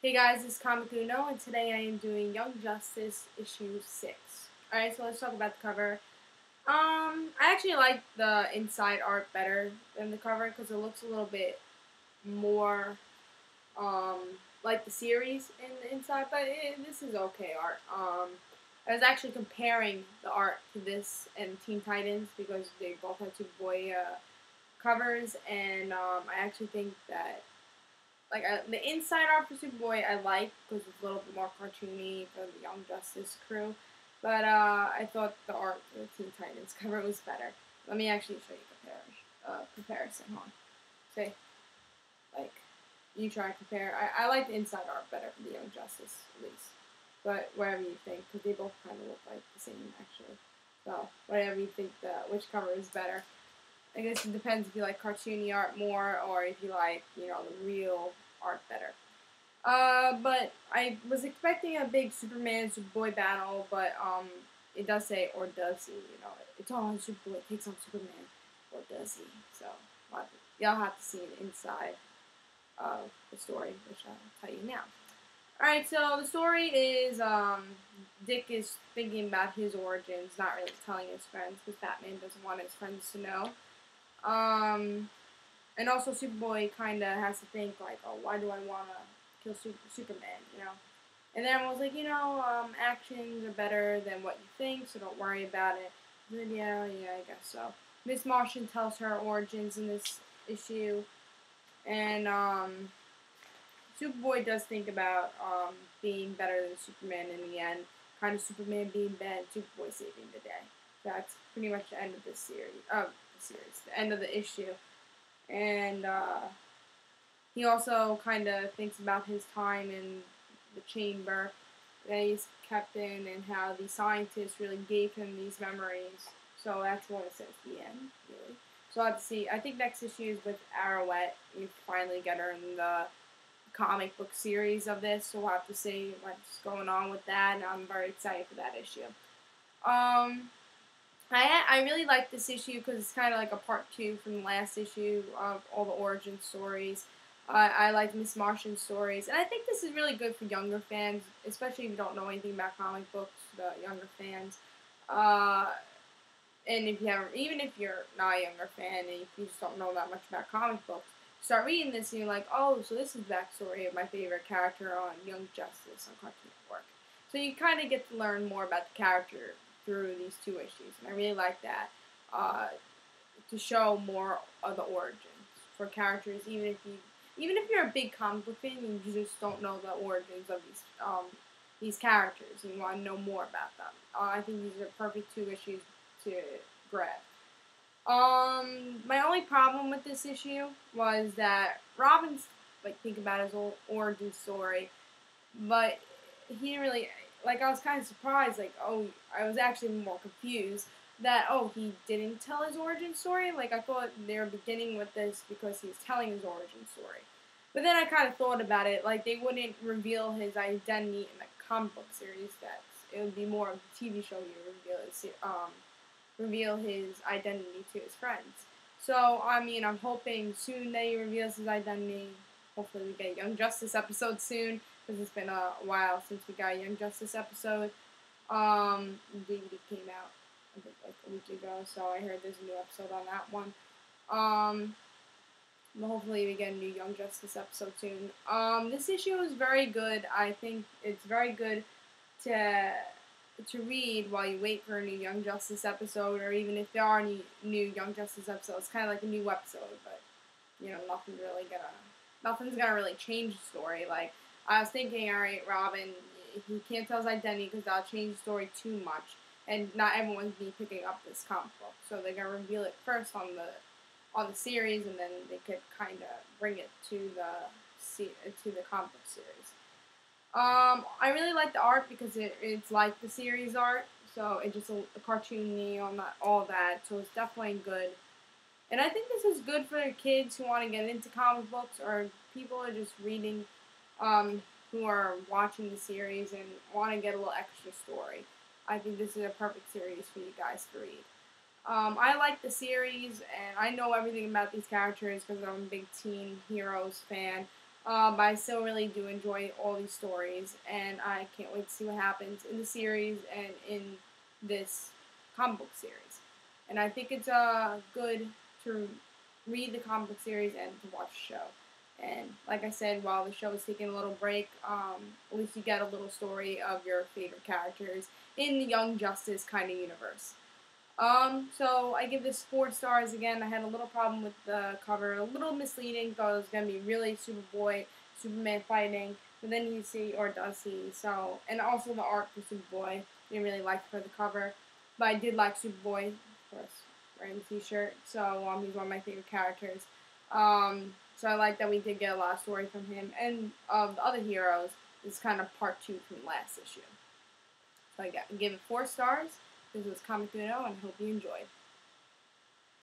Hey guys, it's Comic Uno, and today I am doing Young Justice issue 6. Alright, so let's talk about the cover. I actually like the inside art better than the cover because it looks a little bit more, um, like the series in the inside, but this is okay art. I was actually comparing the art to this and Teen Titans because they both have Superboy covers, and I actually think that the inside art for Superboy I like because it's a little bit more cartoony for the Young Justice crew, but I thought the art for the Teen Titans cover was better. Let me actually show you comparison. Hold on. Say like you try to compare. I like the inside art better for the Young Justice at least, but whatever you think because they both kind of look like the same actually. So whatever you think which cover is better. I guess it depends if you like cartoony art more or if you like, the real art better. But I was expecting a big Superman Superboy battle, but it does say or does he? It's all on Superboy takes on Superman, or does he? So y'all have to see it inside of the story, which I'll tell you now. All right, so the story is Dick is thinking about his origins, not really telling his friends because Batman doesn't want his friends to know. Um, and also Superboy kind of has to think like, oh, why do I want to kill Superman? And then I was like, actions are better than what you think, so don't worry about it. And then yeah, I guess so. Miss Martian tells her origins in this issue, and Superboy does think about being better than Superman in the end. Kind of Superman being bad, Superboy saving the day. That's pretty much the end of this series. The end of the issue. And he also kind of thinks about his time in the chamber that he's kept in and how the scientists really gave him these memories. So that's what it says at the end, really. So I'll have to see. I think next issue is with Arrowette. We finally get her in the comic book series of this, so we'll have to see what's going on with that, and I'm very excited for that issue. Um, I really like this issue because it's kind of like a part two from the last issue of all the origin stories. I like Miss Martian's stories, and I think this is really good for younger fans, especially if you don't know anything about comic books. The younger fans, uh, and if you haven't, even if you're not a younger fan and if you just don't know that much about comic books, start reading this and you're like, oh, so this is the backstory of my favorite character on Young Justice on Cartoon Network. So you kind of get to learn more about the character through these two issues, and I really like that uh, to show more of the origins for characters, even if you're a big comic book fan and you just don't know the origins of these characters and you want to know more about them. I think these are perfect two issues to grab. My only problem with this issue was that Robin's think about his old origin story, but he didn't really I was kind of surprised. I was actually more confused that he didn't tell his origin story. Like I thought they were beginning with this because he's telling his origin story, but then I kind of thought about it. Like they wouldn't reveal his identity in the comic book series. That it would be more of a TV show. You reveal his identity to his friends. So I mean, I'm hoping soon that he reveals his identity. Hopefully, we get a Young Justice episode soon because it's been a while since we got a Young Justice episode. DVD came out I think like a week ago, so I heard there's a new episode on that one. But hopefully we get a new Young Justice episode soon. This issue is very good. I think it's very good to read while you wait for a new Young Justice episode, or even if there are any new Young Justice episodes, kind of like a new episode, but nothing's gonna really change the story. Like I was thinking, all right, Robin, he can't tell his identity because that'll change the story too much, and not everyone's be picking up this comic book, so they're gonna reveal it first on the series, and then they could kind of bring it to the comic book series. I really like the art because it's like the series art, so it's just a cartoony on all that, so it's definitely good. And I think this is good for kids who want to get into comic books or people who are just reading, who are watching the series and want to get a little extra story. I think this is a perfect series for you guys to read. I like the series, and I know everything about these characters because I'm a big Teen Heroes fan. But I still really do enjoy all these stories, and I can't wait to see what happens in the series and in this comic book series. And I think it's good to read the comic book series and to watch the show. And like I said, while the show is taking a little break, at least you get a little story of your favorite characters in the Young Justice kind of universe. So I give this 4 stars again. I had a little problem with the cover, a little misleading. Thought it was gonna be really Superboy, Superman fighting, but then you see, or does he? So, and also the art for Superboy, didn't really like for the cover, but I did like Superboy, of course, wearing the T-shirt. So he's one of my favorite characters. So I like that we did get a lot of story from him, and of the other heroes, this is kind of part 2 from last issue. So I give it 4 stars. This was Comic Uno, and I hope you enjoyed.